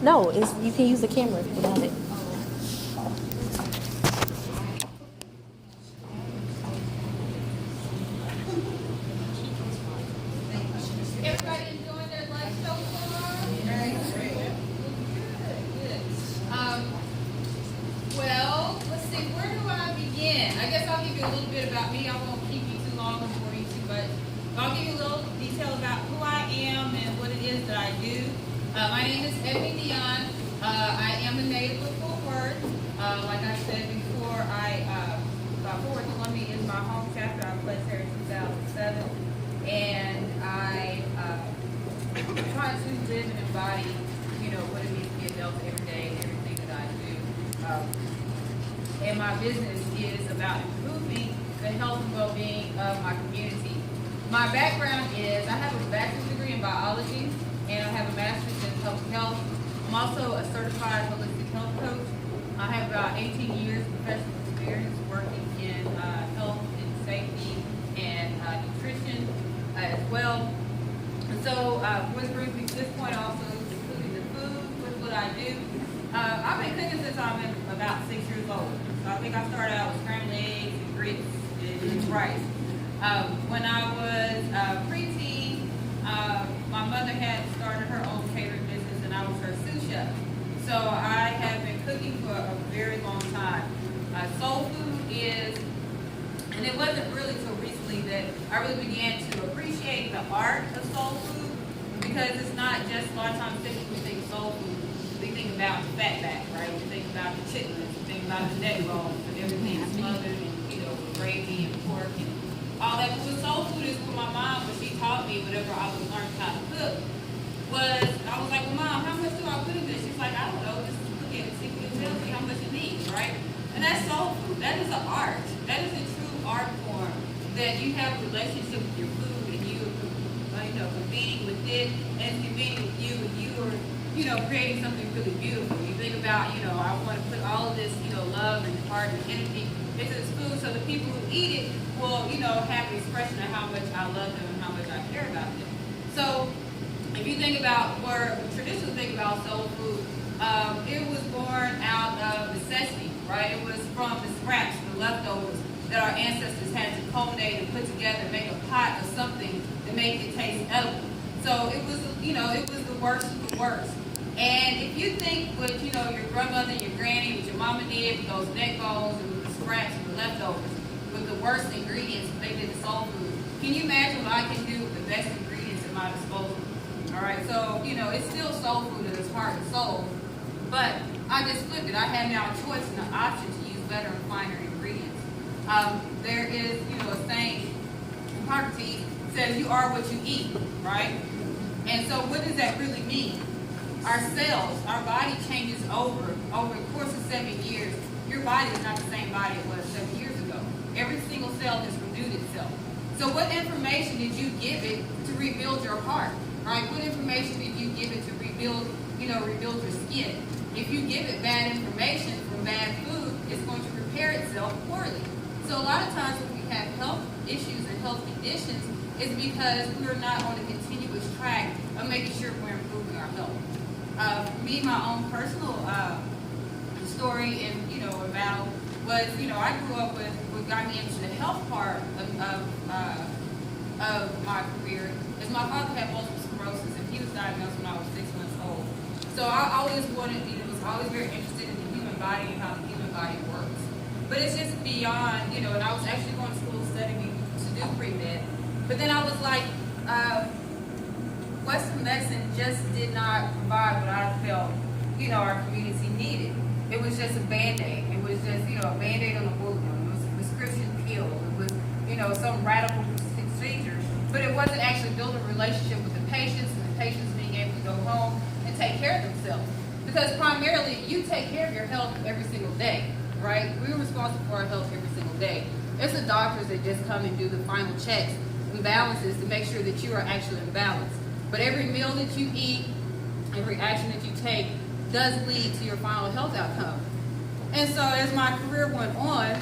No, it's you can use the camera without it. Everybody enjoying their lunch so far? Very good. Good. Well, let's see, where do I begin? I guess I'll give you a little bit about me. I won't keep you too long and bore you too much. I'll give you a little detail about who I am and what it is that I do. My name is Ebony Dion. I am a native of Fort Worth. Like I said before, Fort Worth, Columbia is my home chapter. I pledged here in 2007. And I try to live and embody, what it means to be a Delta every day and everything that I do. And my business is about improving the health and well-being of my community. My background is I have a bachelor's degree in biology and I have a master's in public health. I'm also a certified holistic health coach. I have about 18 years of professional experience working in health and safety and nutrition as well. And so, what brings me to this point also is including the food with what I do. I've been cooking since I've been about 6 years old. So I think I started out with scrambled eggs and grits and rice. When I was preteen, my mother had started her own catering business and I was her sous chef. So I have been cooking for a very long time. Soul food is, and it wasn't really till recently that I really began to appreciate the art of soul food, because it's not just, a lot of times when we think of soul food, we think about the fat back, right? We think about the chitlins, we think about the neck bones and everything smothered and, with gravy and pork and all that. But with soul food is what my mom, when she taught me, whenever I was learning how to cook, I was like, well, Mom, how much do I put in this? She's like, I don't know, just look at it, see if it tells me how much it needs, right? And that's soul food. That is an art. That is a true art form, that you have a relationship with your food and you competing with it and competing with you, and you are, creating something really beautiful. You think about, I want to put all of this, love and heart and energy into this food so the people who eat it will, have the expression of how much I love them and how much I care about them. So if you think about where traditionally think about soul food, it was born out of necessity, right? It was from the scraps, the leftovers that our ancestors had to culminate and put together, make a pot of something to make it taste edible. So it was, it was the worst of the worst. And if you think what, your grandmother and your granny, what your mama did with those neck bones and with the scraps and the leftovers, with the worst ingredients they did the soul food, can you imagine what I can do with the best ingredients at my disposal? All right, so, it's still soul food at its heart and soul, but I just flipped it. I have now a choice and an option to use better and finer ingredients. There is, a saying, Hippocrates says you are what you eat, right? And so what does that really mean? Our cells, our body changes over the course of 7 years. Your body is not the same body it was 7 years ago. Every single cell has renewed itself. So what information did you give it to rebuild your heart, right? What information did you give it to rebuild your skin? If you give it bad information from bad food, it's going to repair itself poorly. So a lot of times when we have health issues and health conditions, it's because we're not on a continuous track of making sure we're improving our health. My own personal story and about was I grew up with what got me into the health part of my career is my father had multiple sclerosis and he was diagnosed when I was 6 months old. So I always wanted, was always very interested in the human body and how the human body works. But it's just beyond, and I was actually going to school studying to do pre-med. But then I was like, Western medicine just did not provide what I felt, our community needed. It was just a Band-Aid. It was just, a Band-Aid on a wound. It was a prescription pill. It was, some radical procedure. But it wasn't actually building a relationship with the patients and the patients being able to go home and take care of themselves. Because primarily, you take care of your health every single day, right? We're responsible for our health every single day. It's the doctors that just come and do the final checks and balances to make sure that you are actually in balance. But every meal that you eat, every action that you take does lead to your final health outcome. And so as my career went on,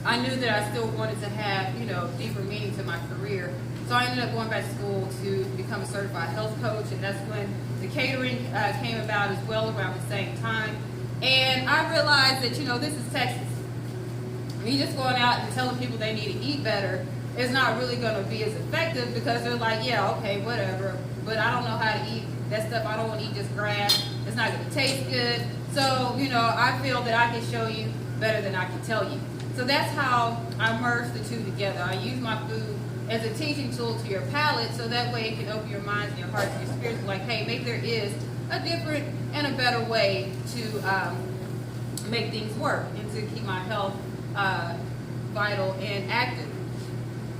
I knew that I still wanted to have, deeper meaning to my career. So I ended up going back to school to become a certified health coach, and that's when the catering came about as well around the same time. And I realized that, this is Texas. Me just going out and telling people they need to eat better is not really going to be as effective, because they're like, yeah, okay, whatever, but I don't know how to eat that stuff. I don't want to eat just grass. It's not going to taste good. So, I feel that I can show you better than I can tell you. So that's how I merge the two together. I use my food as a teaching tool to your palate, so that way it can open your minds and your hearts and your spirits. Like, hey, maybe there is a different and a better way to make things work and to keep my health vital and active.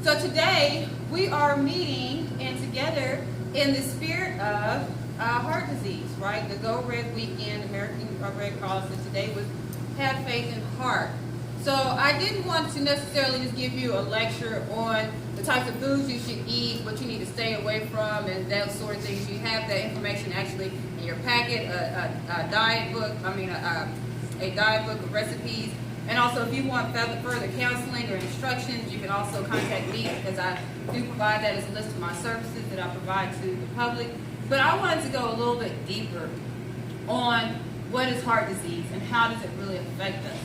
So today we are meeting and together in the spirit of heart disease, right? The Go Red Weekend, American Red Cross, and today was Have Faith in Heart. So I didn't want to necessarily just give you a lecture on the types of foods you should eat, what you need to stay away from, and that sort of things. You have that information actually in your packet, a diet book, a diet book of recipes. And also, if you want further counseling or instructions, you can also contact me, because I do provide that as a list of my services that I provide to the public. But I wanted to go a little bit deeper on what is heart disease and how does it really affect us.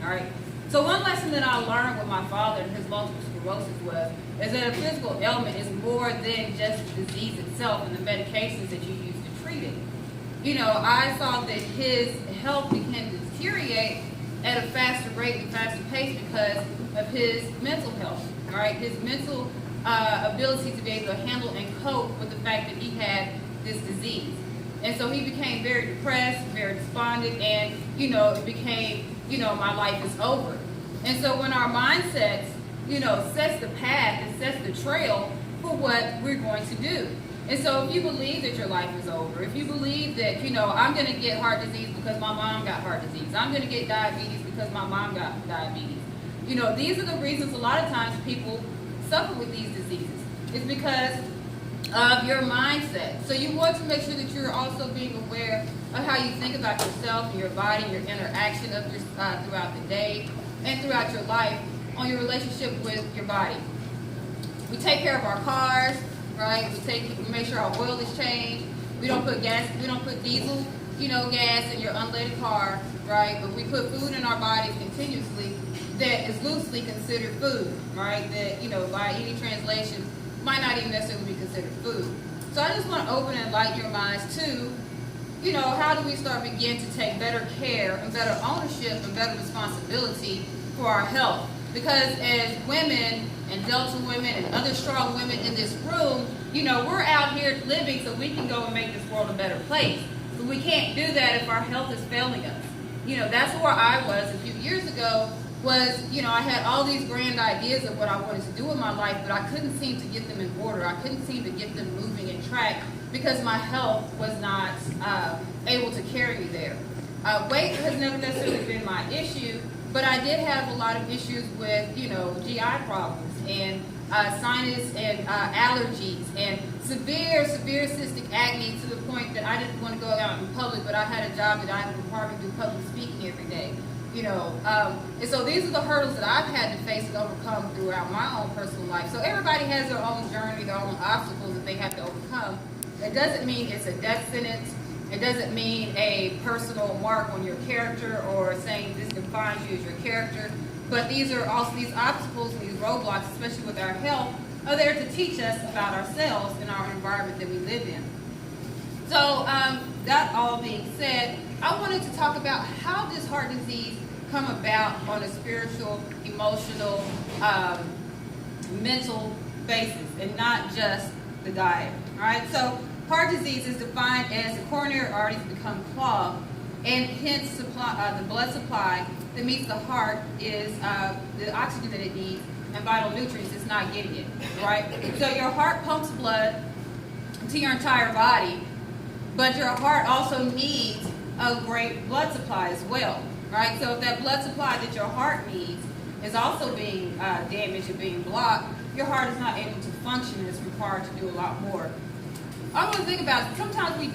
All right. So one lesson that I learned with my father and his multiple sclerosis is that a physical ailment is more than just the disease itself and the medications that you use to treat it. I saw that his health began to deteriorate at a faster rate and faster pace because of his mental health, all right? His mental ability to be able to handle and cope with the fact that he had this disease. And so he became very depressed, very despondent, and, it became, my life is over. And so when our mindsets, sets the path and sets the trail for what we're going to do. And so if you believe that your life is over, if you believe that, I'm going to get heart disease because my mom got heart disease, I'm going to get diabetes because my mom got diabetes. These are the reasons a lot of times people suffer with these diseases. It's because of your mindset. So you want to make sure that you're also being aware of how you think about yourself and your body, your interaction of your, throughout the day and throughout your life on your relationship with your body. We take care of our cars, right? We make sure our oil is changed. We don't put diesel, gas in your unleaded car, right? But we put food in our bodies continuously that is loosely considered food, right? That, by any translation, might not even necessarily be considered food. So I just want to open and enlighten your minds to, how do we begin to take better care and better ownership and better responsibility for our health? Because as women and Delta women and other strong women in this room, we're out here living so we can go and make this world a better place. But we can't do that if our health is failing us. That's where I was a few years ago. I had all these grand ideas of what I wanted to do in my life, but I couldn't seem to get them in order. I couldn't seem to get them moving and track because my health was not able to carry me there. Weight has never necessarily been my issue, but I did have a lot of issues with, GI problems and sinus and allergies and severe cystic acne to the point that I didn't want to go out in public, but I had a job that I required to do public speaking every day. And so these are the hurdles that I've had to face and overcome throughout my own personal life. So everybody has their own journey, their own obstacles that they have to overcome. It doesn't mean it's a death sentence. It doesn't mean a personal mark on your character or saying this defines you as your character. But these are also these obstacles and these roadblocks, especially with our health, are there to teach us about ourselves and our environment that we live in. So that all being said, I wanted to talk about how does heart disease come about on a spiritual, emotional, mental basis, and not just the diet. All right. So heart disease is defined as the coronary arteries become clogged, and hence the blood supply that meets the heart is the oxygen that it needs and vital nutrients. It's not getting it. Right. So your heart pumps blood to your entire body, but your heart also needs a great blood supply as well. Right? So if that blood supply that your heart needs is also being damaged and being blocked, your heart is not able to function and is required to do a lot more. I want to think about it. Sometimes we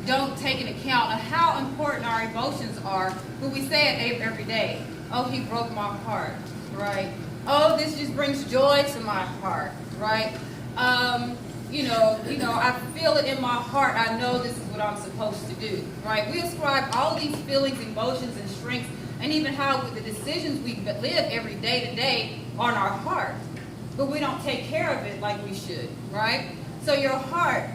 don't take into account of how important our emotions are when we say it every day. Oh, he broke my heart, right? oh, this just brings joy to my heart, right? I feel it in my heart. I know this is what I'm supposed to do, right? We ascribe all these feelings, emotions, and strengths, and even how with the decisions we live every day to day on our heart, but we don't take care of it like we should, right? So your heart,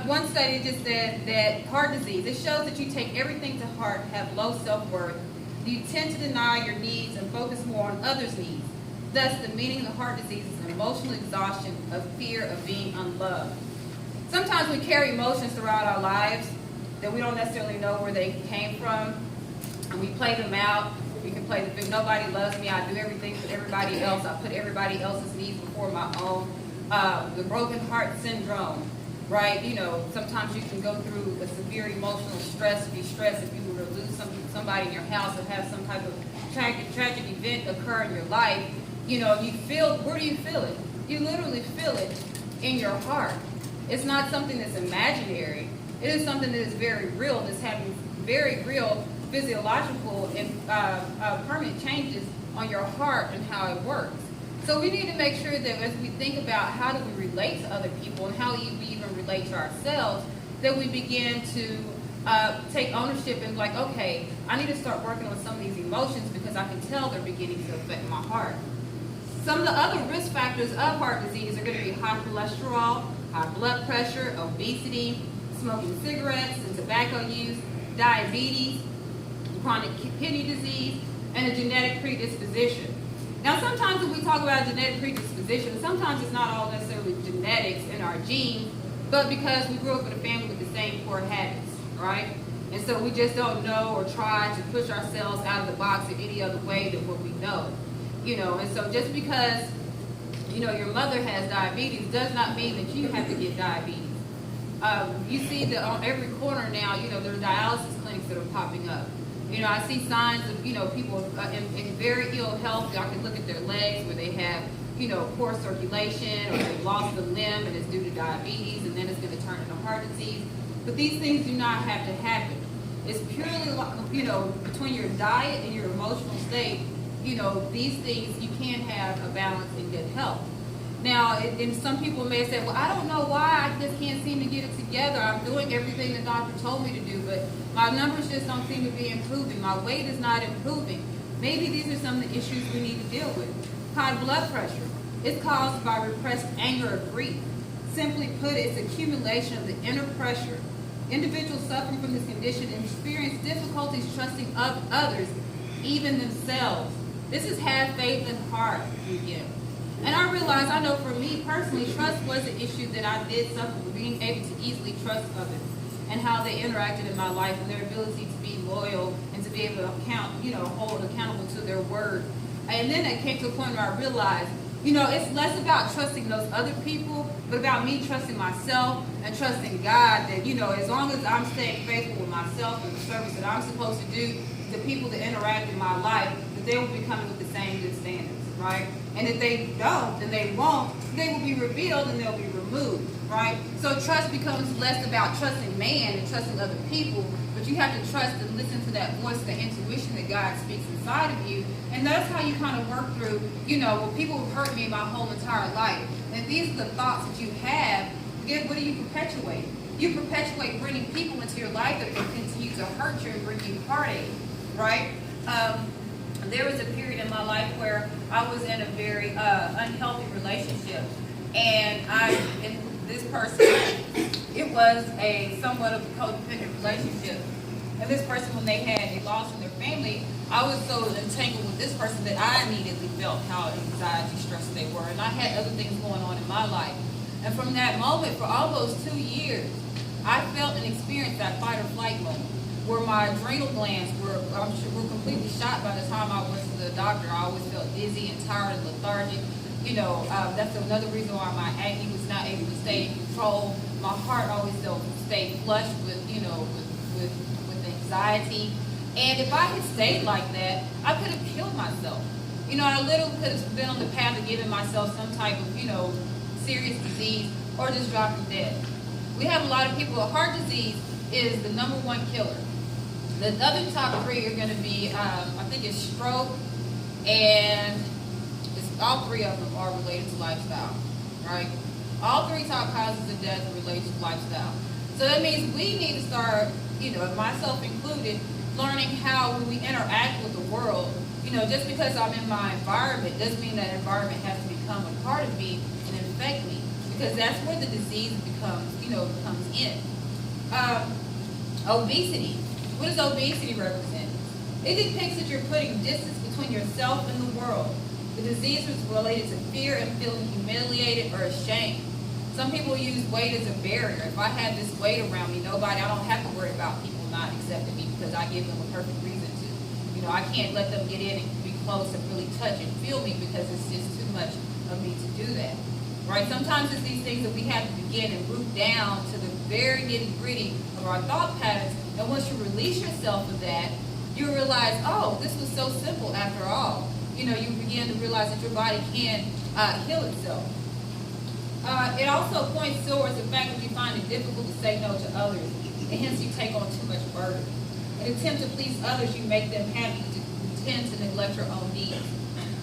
one study just said that heart disease, it shows that you take everything to heart, have low self-worth, you tend to deny your needs and focus more on others' needs. Thus, the meaning of heart disease is an emotional exhaustion of fear of being unloved. Sometimes we carry emotions throughout our lives that we don't necessarily know where they came from, and we play them out. We can play the nobody loves me, I do everything for everybody else, I put everybody else's needs before my own. The broken heart syndrome, right? Sometimes you can go through a severe emotional stress, be stressed if you were to lose somebody in your house or have some type of tragic event occur in your life. You feel, where do you feel it? You literally feel it in your heart. It's not something that's imaginary. It is something that is very real, that's having very real physiological and permanent changes on your heart and how it works. So we need to make sure that as we think about how do we relate to other people and how we even relate to ourselves, that we begin to take ownership and like, okay, I need to start working on some of these emotions because I can tell they're beginning to affect my heart. Some of the other risk factors of heart disease are going to be high cholesterol, high blood pressure, obesity, smoking cigarettes and tobacco use, diabetes, chronic kidney disease, and a genetic predisposition. Now, sometimes when we talk about genetic predisposition, sometimes it's not all necessarily genetics in our genes, but because we grew up in a family with the same poor habits, right? And so we just don't know or try to push ourselves out of the box in any other way than what we know. And so just because, your mother has diabetes does not mean that you have to get diabetes. You see that on every corner now, there are dialysis clinics that are popping up. I see signs of, people in very ill health. I can look at their legs where they have, poor circulation or they've lost a limb and it's due to diabetes and then it's going to turn into heart disease. But these things do not have to happen. It's purely, between your diet and your emotional state, these things, you can have a balance in good health. Now, and some people may say, well, I don't know why I just can't seem to get it together. I'm doing everything the doctor told me to do, but my numbers just don't seem to be improving. My weight is not improving. Maybe these are some of the issues we need to deal with. High blood pressure. It's caused by repressed anger or grief. Simply put, it's accumulation of the inner pressure. Individuals suffering from this condition experience difficulties trusting others, even themselves. This is have faith and heart again. And I realized, I know for me personally, trust was an issue that I did suffer with, being able to easily trust others and how they interacted in my life and their ability to be loyal and to be able to hold accountable to their word. And then it came to a point where I realized, it's less about trusting those other people, but about me trusting myself and trusting God that, as long as I'm staying faithful with myself and the service that I'm supposed to do, the people that interact in my life, that they will be coming with the same good standards, right? And if they don't, then they won't, they will be revealed and they'll be removed, right? So trust becomes less about trusting man and trusting other people, but you have to trust and listen to that voice, the intuition that God speaks inside of you. And that's how you kind of work through, well, people have hurt me my whole entire life. And these are the thoughts that you have. What do you perpetuate? You perpetuate bringing people into your life that will continue to hurt you and bring you heartache, right? There was a period in my life where I was in a very unhealthy relationship, and this person, it was a somewhat of a codependent relationship. And this person, when they had a loss in their family, I was so entangled with this person that I immediately felt how anxiety, stressed they were, and I had other things going on in my life. And from that moment, for almost 2 years, I felt and experienced that fight or flight moment, where my adrenal glands were completely shot by the time I went to the doctor. I always felt dizzy and tired and lethargic. That's another reason why my acne was not able to stay in control. My heart always stayed flushed with anxiety. And if I had stayed like that, I could have killed myself. I literally could have been on the path of giving myself some type of, serious disease or just dropping dead. We have a lot of people with heart disease is the #1 killer. The other top 3 are going to be, I think it's stroke and all three of them are related to lifestyle, right? All three top causes of death are related to lifestyle. So that means we need to start, myself included, learning how when we interact with the world, just because I'm in my environment doesn't mean that environment has to become a part of me and infect me, because that's where the disease comes in. Obesity. What does obesity represent? It depicts that you're putting distance between yourself and the world. The disease is related to fear and feeling humiliated or ashamed. Some people use weight as a barrier. If I have this weight around me, I don't have to worry about people not accepting me because I give them a perfect reason to. I can't let them get in and be close and really touch and feel me because it's just too much of me to do that. Right? Sometimes it's these things that we have to begin and root down to the very nitty-gritty of our thought patterns. And once you release yourself of that, you realize, oh, this was so simple after all. You begin to realize that your body can heal itself. It also points towards the fact that you find it difficult to say no to others, and hence you take on too much burden. In an attempt to please others, you make them happy to tend to neglect your own needs.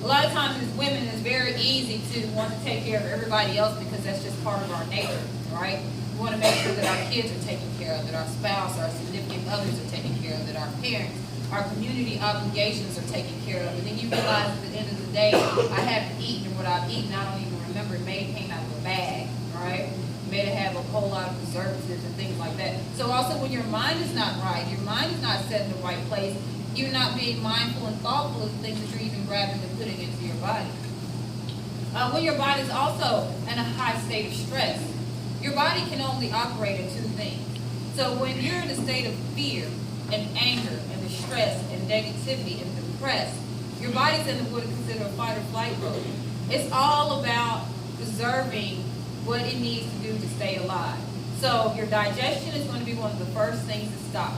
A lot of times as women, it's very easy to want to take care of everybody else because that's just part of our nature, right? We want to make sure that our kids are taken care of, that our spouse, our significant others are taken care of, that our parents, our community obligations are taken care of. And then you realize at the end of the day, I haven't eaten, and what I've eaten, I don't even remember. It may have came out of a bag, right? It may have a whole lot of preservatives and things like that. So also when your mind is not right, your mind is not set in the right place, you're not being mindful and thoughtful of the things that you're even grabbing and putting into your body. When your body is also in a high state of stress, your body can only operate in two things. So when you're in a state of fear and anger and distress and negativity and depressed, your body's in what is considered a fight or flight mode. It's all about preserving what it needs to do to stay alive. So your digestion is going to be one of the first things to stop.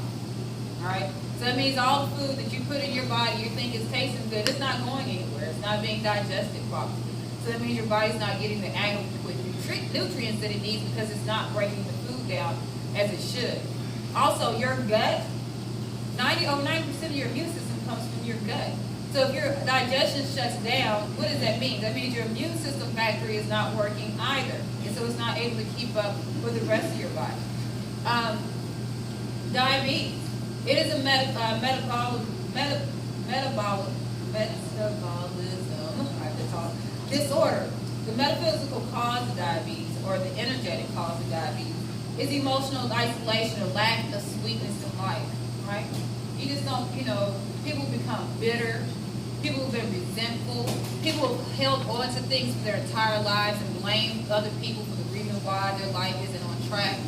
All right? So that means all the food that you put in your body, you think is tasting good, it's not going anywhere. It's not being digested properly. So that means your body's not getting the adequate nutrients that it needs because it's not breaking the food down as it should. Also, your gut, 90% of your immune system comes from your gut. So if your digestion shuts down, what does that mean? That means your immune system factory is not working either. And so it's not able to keep up with the rest of your body. Diabetes. It is a metabolism disorder. The metaphysical cause of diabetes, or the energetic cause of diabetes, is emotional isolation or lack of sweetness in life, right? You just don't, people become bitter, people have been resentful, people have held on to things for their entire lives and blamed other people for the reason why their life isn't on track.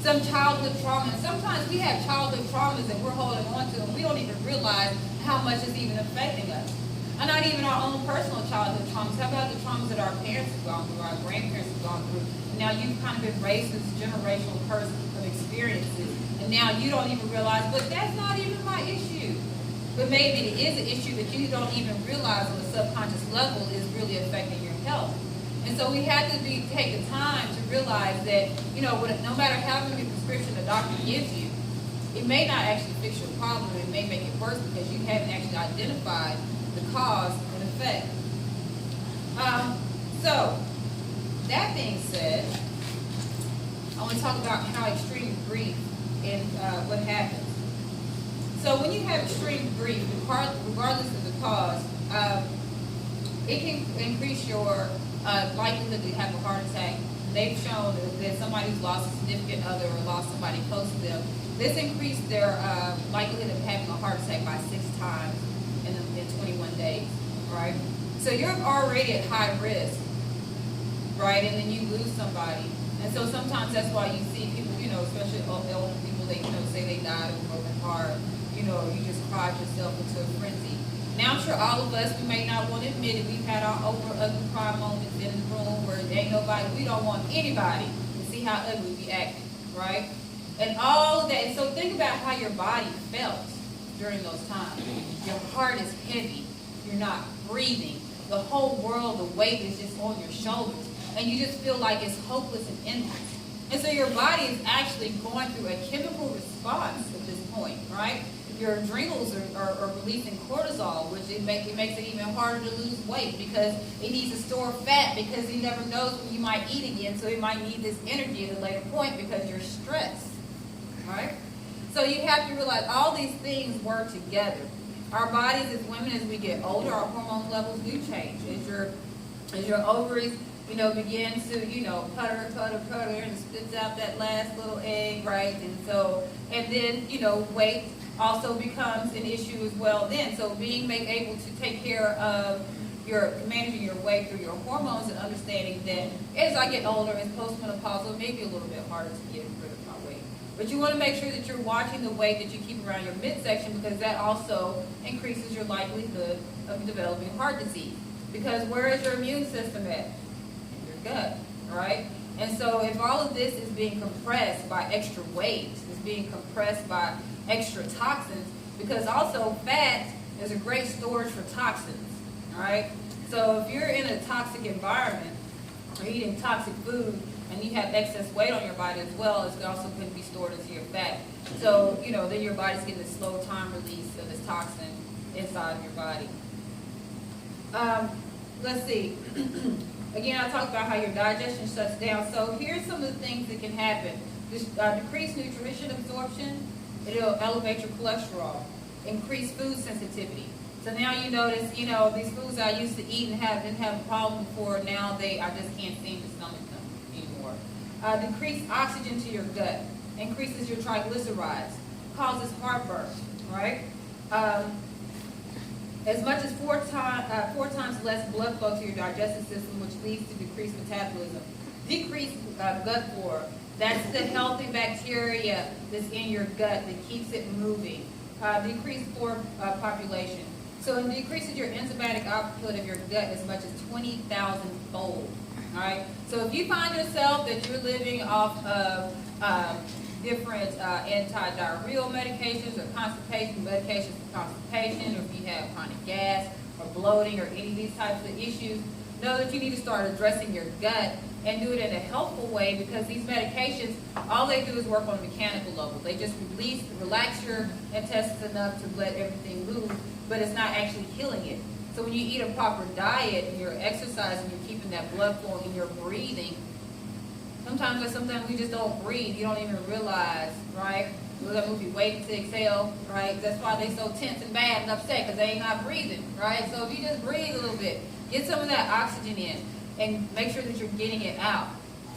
Some childhood trauma, and sometimes we have childhood traumas that we're holding on to and we don't even realize how much it's even affecting us. And not even our own personal childhood traumas. How about the traumas that our parents have gone through, our grandparents have gone through? And now you've kind of been raised with this generational curse of experiences. And now you don't even realize, but that's not even my issue. But maybe it is an issue that you don't even realize on a subconscious level is really affecting your health. And so we have to take the time to realize that, no matter how many prescription the doctor gives you, it may not actually fix your problem. It may make it worse because you haven't actually identified the cause and effect. So, that being said, I want to talk about how extreme grief and what happens. So when you have extreme grief, regardless of the cause, it can increase your likelihood to have a heart attack. They've shown that somebody who's lost a significant other or lost somebody close to them, this increased their likelihood of having a heart attack by 6 times in 21 days, right? So you're already at high risk, right? And then you lose somebody. And so sometimes that's why you see people, especially elder people, they, say they died of a broken heart, you just cried yourself into a frenzy. Now I'm sure all of us, we may not want to admit it, we've had our over ugly cry moments in the room where ain't nobody, we don't want anybody to see how ugly we act, right? And all of that. And so think about how your body felt during those times. Your heart is heavy. You're not breathing. The whole world, the weight is just on your shoulders. And you just feel like it's hopeless and endless. And so your body is actually going through a chemical response at this point, right? your adrenals are releasing cortisol, which it makes it even harder to lose weight because it needs to store fat because he never knows when you might eat again, so he might need this energy at a later point because you're stressed, right? So you have to realize all these things work together. Our bodies as women, as we get older, our hormone levels do change. As your ovaries, begin to, putter, and spits out that last little egg, right? And then, weight also becomes an issue as well then. So being able to take care of managing your weight through your hormones and understanding that as I get older, as postmenopausal, it may be a little bit harder to get rid of my weight. But you want to make sure that you're watching the weight that you keep around your midsection because that also increases your likelihood of developing heart disease. Because where is your immune system at? In your gut, right? And so if all of this is being compressed by extra weight, is being compressed by extra toxins, because also fat is a great storage for toxins, all right? So if you're in a toxic environment or eating toxic food and you have excess weight on your body as well, it's also going to be stored into your fat. So, then your body's getting a slow time release of this toxin inside of your body. Let's see. Again, I talked about how your digestion shuts down. So here's some of the things that can happen. Decreased nutrition absorption. It'll elevate your cholesterol. Increase food sensitivity. So now you notice, these foods I used to eat and didn't have a problem before, now I just can't seem to stomach them anymore. Decreased oxygen to your gut. Increases your triglycerides. Causes heartburn, right? As much as four times less blood flow to your digestive system, which leads to decreased metabolism. Decreased gut flora. That's the healthy bacteria that's in your gut that keeps it moving. Decreased pore population. So it decreases your enzymatic output of your gut as much as 20,000-fold. All right. So if you find yourself that you're living off of different anti-diarrheal medications or constipation medications for constipation, or if you have chronic gas or bloating or any of these types of issues, know that you need to start addressing your gut and do it in a helpful way, because these medications, all they do is work on a mechanical level. They just relax your intestines enough to let everything move, but it's not actually healing it. So when you eat a proper diet and you're exercising, you're keeping that blood flowing and you're breathing, sometimes we just don't breathe. You don't even realize, right? Look at that movie, Waiting to Exhale, right? That's why they're so tense and bad and upset, because they ain't not breathing, right? So if you just breathe a little bit, get some of that oxygen in, and make sure that you're getting it out.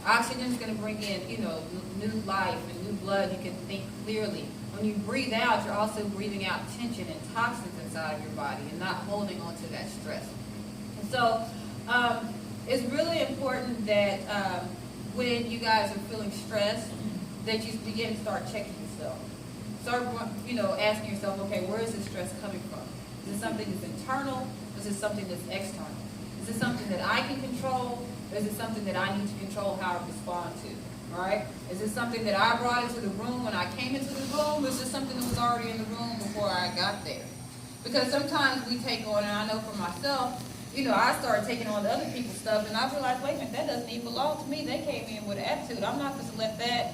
Oxygen is going to bring in, new life and new blood. You can think clearly. When you breathe out, you're also breathing out tension and toxins inside of your body and not holding on to that stress. And so it's really important that when you guys are feeling stressed, that you begin to start checking yourself. Start, asking yourself, okay, where is this stress coming from? Is it something that's internal? Or is it something that's external? Is it something that I can control? Or is it something that I need to control how I respond to? All right? Is it something that I brought into the room when I came into the room? Or is it something that was already in the room before I got there? Because sometimes we take on, and I know for myself, I started taking on other people's stuff, and I realized, wait a minute, that doesn't even belong to me. They came in with an attitude. I'm not supposed to let that,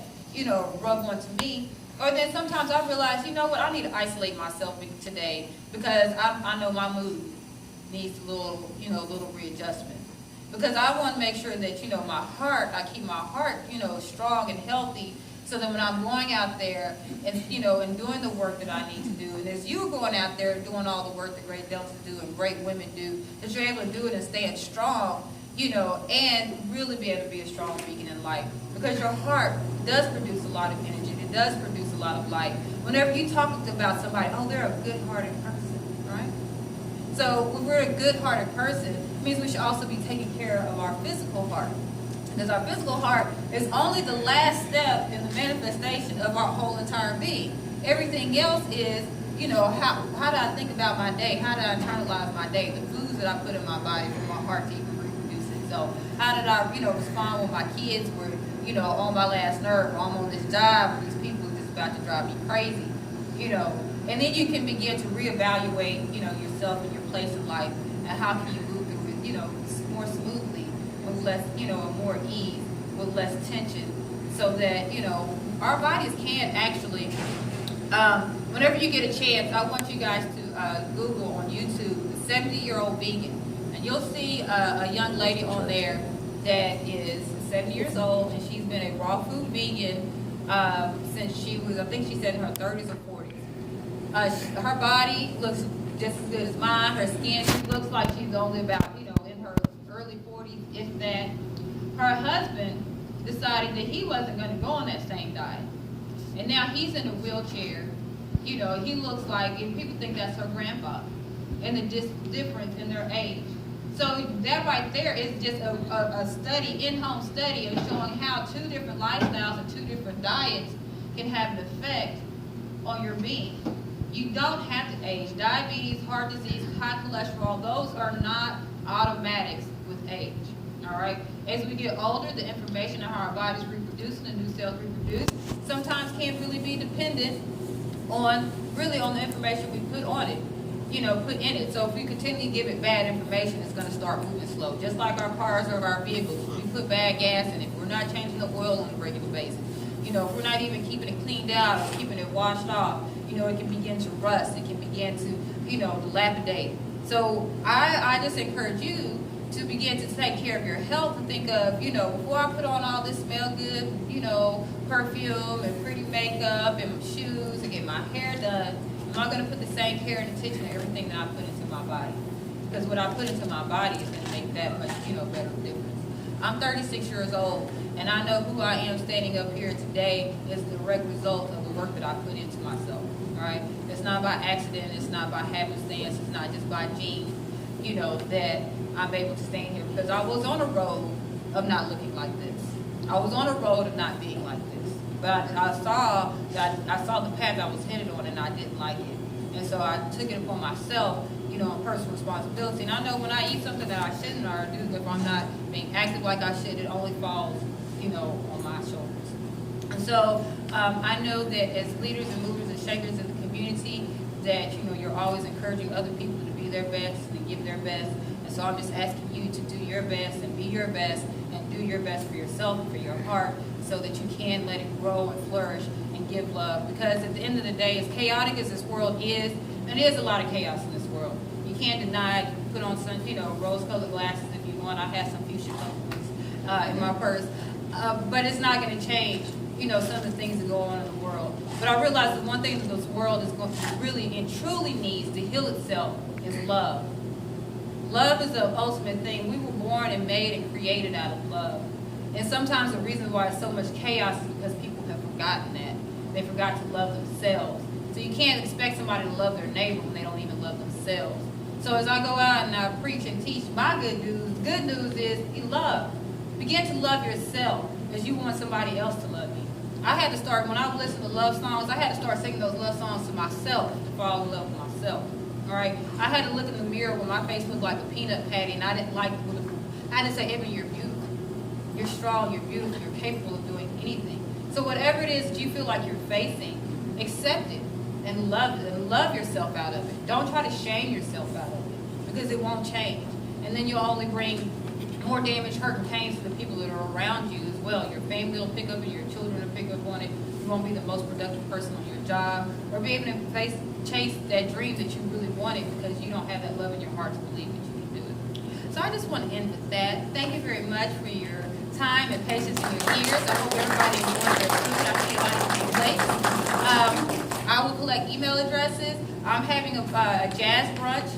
rub onto me. Or then sometimes I realize, you know what, I need to isolate myself today because I know my mood needs a little readjustment. Because I want to make sure that, I keep my heart, strong and healthy, so that when I'm going out there and, and doing the work that I need to do, and as you're going out there doing all the work that great deltas do and great women do, that you're able to do it and stand strong, and really be able to be a strong beacon in life. Because your heart does produce a lot of energy. It does produce a lot of light. Whenever you talk about somebody, oh, they're a good-hearted person, right? So when we're a good-hearted person, it means we should also be taking care of our physical heart. Because our physical heart is only the last step in the manifestation of our whole entire being. Everything else is, how do I think about my day? How do I internalize my day? The foods that I put in my body for my heart to even reproduce it. So how did I, respond when my kids were, on my last nerve, or I'm on this job, and these people are just about to drive me crazy, And then you can begin to reevaluate, yourself and your place in life, and how can you move through it, more smoothly, with less, more ease, with less tension, so that, our bodies can actually whenever you get a chance, I want you guys to Google on YouTube the 70-year-old vegan, and you'll see a young lady on there that is 70 years old, and she's been a raw food vegan since she was, I think she said in her 30s or 40s. Her body looks just as good as mine. Her skin, she looks like she's only about, in her early 40s, if that. Her husband decided that he wasn't going to go on that same diet, and now he's in a wheelchair. He looks like, and people think that's her grandfather, and the difference in their age. So that right there is just a study, in-home study of showing how 2 different lifestyles and 2 different diets can have an effect on your being. You don't have to age. Diabetes, heart disease, high cholesterol, those are not automatics with age. All right? As we get older, the information on how our bodies reproduce and the new cells reproduce sometimes can't really be dependent on the information we put on it, put in it. So if we continue to give it bad information, it's going to start moving slow. Just like our cars or our vehicles, we put bad gas in it. We're not changing the oil on a regular basis. If we're not even keeping it cleaned out or keeping it washed off, it can begin to rust. It can begin to, dilapidate. So I just encourage you to begin to take care of your health and think of, before I put on all this smell good, perfume and pretty makeup and shoes and get my hair done, am I going to put the same care and attention to everything that I put into my body? Because what I put into my body is going to make that much, better difference. I'm 36 years old, and I know who I am standing up here today is the direct result of the work that I put into myself. All right? It's not by accident. It's not by happenstance. It's not just by genes, that I'm able to stand here. Because I was on a road of not looking like this. I was on a road of not being like this. But I saw the path I was headed on, and I didn't like it. And so I took it upon myself, on personal responsibility. And I know when I eat something that I shouldn't or do, if I'm not being active like I should, it only falls, on my shoulders. And so I know that as leaders and movers and shakers in the community, that, you're always encouraging other people to be their best and give their best. And so I'm just asking you to do your best and be your best and do your best for yourself and for your heart so that you can let it grow and flourish and give love. Because at the end of the day, as chaotic as this world is, and there is a lot of chaos in this world, you can't deny it. You can put on some, rose-colored glasses if you want. I have some fuchsia colors in my purse. But it's not going to change, some of the things that go on in the world. But I realize that one thing that this world is going to really and truly needs to heal itself is love. Love is the ultimate thing. We were born and made and created out of love. And sometimes the reason why it's so much chaos is because people have forgotten that. They forgot to love themselves. So you can't expect somebody to love their neighbor when they don't even love themselves. So as I go out and I preach and teach my good news is love. Begin to love yourself as you want somebody else to love you. I had to start, when I would listen to love songs, I had to start singing those love songs to myself to fall in love with myself. All right? I had to look in the mirror when my face looked like a peanut patty and I didn't like it. I had to say, Ebony, you're beautiful. You're strong, you're beautiful, you're capable of doing anything. So whatever it is that you feel like you're facing, accept it and love it and love yourself out of it. Don't try to shame yourself out of it because it won't change. And then you'll only bring more damage, hurt, and pain to the people that are around you as well. Your family will pick up and your children will pick up on it. You won't be the most productive person on your job or be able to chase that dream that you really wanted because you don't have that love in your heart to believe that you can do it. So I just want to end with that. Thank you very much for your time and patience in your ears. I hope everybody enjoyed their food. I see a lot of people late. I will collect email addresses. I'm having a jazz brunch.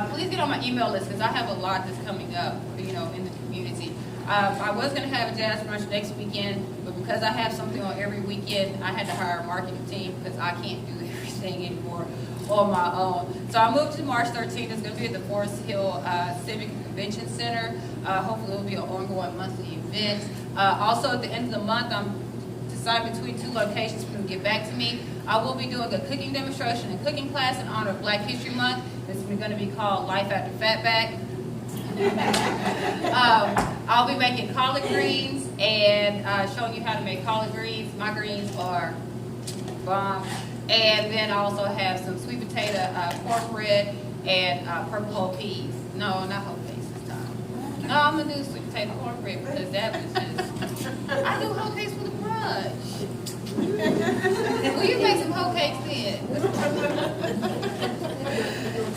Please get on my email list because I have a lot that's coming up, in the community. I was going to have a jazz brunch next weekend, but because I have something on every weekend, I had to hire a marketing team because I can't do everything anymore on my own. So I moved to March 13th. It's going to be at the Forest Hill Civic Convention Center. Hopefully it will be an ongoing monthly event. Also at the end of the month, I'm deciding between 2 locations for them to get back to me. I will be doing a cooking demonstration and cooking class in honor of Black History Month. It's going to be called Life After Fatback. I'll be making collard greens and showing you how to make collard greens. My greens are bomb. And then I also have some sweet potato cornbread and purple whole peas. No, not whole peas this time. No, I'm going to do sweet potato cornbread because that was just, I do whole peas for the brunch. Will you make some whole cakes then?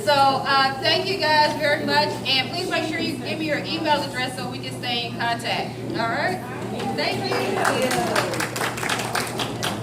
So, thank you guys very much, and please make sure you give me your email address so we can stay in contact. All right? Thank you.